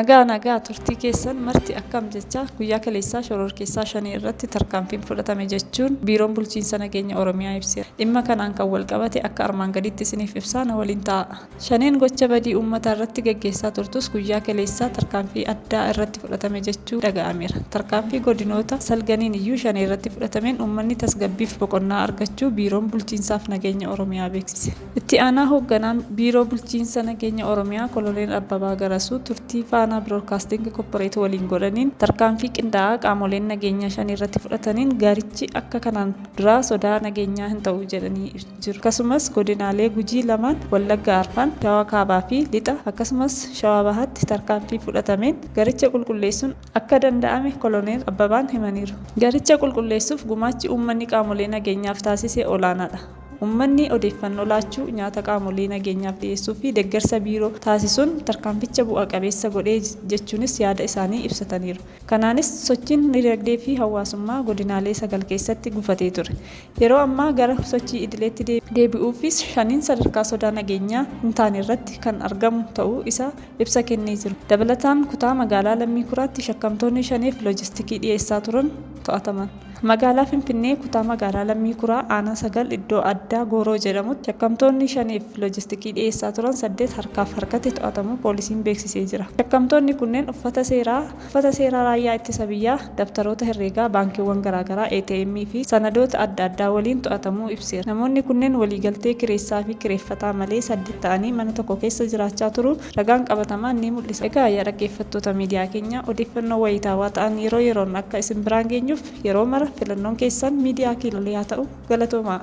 nagaa turtii keessan marti akkam jecha guyyaa kaleessaa shororkeessaa 5 irratti tarkaanfiin fudhatame jechuun biiroon bulchiinsa nageenya Oromiyaa ibseera. Dhimma kanaan kan wal qabate akka armaan gadiitti isiniif ibsaa na waliin ta'a. 5 gocha badii uummata irratti gaggeessaa turtus guyyaa kaleessaa tarkaanfii addaa irratti fudhatame jechuu dhaga'ameera. Tarkaanfii godinoota salganiin iyyuu 5 irratti fudhatameen uummanni tasgabbiif boqonnaa argachuu biiroon bulchiinsaaf nageenya Oromiyaa beeksise. Itti aanaa hoogganaan biiroo bulchiinsa nageenya Oromiyaa Koloneel Abbabaa Garasuu turtii Faanaa Broadcasting Corporate waliin godhaniin tarkaanfii qindaa'aa qaamoleen nageenyaa 5 irratti fudhataniin gaarichi akka kanaan dura sodaa nageenyaa hin ta'u jedhanii jiru. Akkasumas godinaalee Gujii lamaan Wallagga Arfan, Shawaa Kaabaa fi Lixa akkasumas Shawaa Bahaatti tarkaanfii fudhatameen garicha qulqulleessuun akka danda'ame Koloneel Abbabaan himaniiru. Garicha qulqulleessuuf gumaachi uummanni qaamolee nageenyaaf taasise olaanaadha. Uummanni odeeffannoo laachuu, nyaata qaamolee nageenyaaf dhiyeessuu fi deeggarsa biiroo taasisuun tarkaanficha bu'a qabeessa godhee jechuunis yaada isaanii ibsataniiru. Kanaanis sochiin dinagdee fi hawaasummaa godinaalee 9 keessatti gufatee ture. Yeroo ammaa gara sochii idileetti deebi'uufis 5 sadarkaa sodaa nageenyaa hin taane irratti kan argamu ta'uu isaa ibsa kennee jiru. Dabalataan kutaa magaalaa Lammii Kuraatti shakkamtoonni 5f loojistikii dhiyeessaa turan to'ataman. Magaalaa Finfinnee kutaa magaalaa Lammii Kuraa aanaa 9 iddoo addaa Gooroo jedhamutti shakkamtoonni 5f loojistikii dhiyeessaa turan 8 harkaaf harkatti to'atamuu poolisiin beeksisee jira. Shakkamtoonni kunneen uffata seeraa raayyaa ittisa biyyaa, dabtaroota herreegaa, baankiiwwan garaagaraa, ATM fi sanadoota adda addaa waliin to'atamuu ibseera. Namoonni kunneen waliigaltee kireessaa fi kireeffataa malee 8 ta'anii mana tokko keessa jiraachaa turuu ragaan qabatamaan ni mul'isa. Egaa yaa dhaggeeffattoota miidiyaa keenya odeeffannoo wayitaawaa ta'an yeroo yeroon akka isin biraan geenyuuf yeroo mara filannoon keessan miidiyaa Kiiloliyaa ta'u galatoomaa.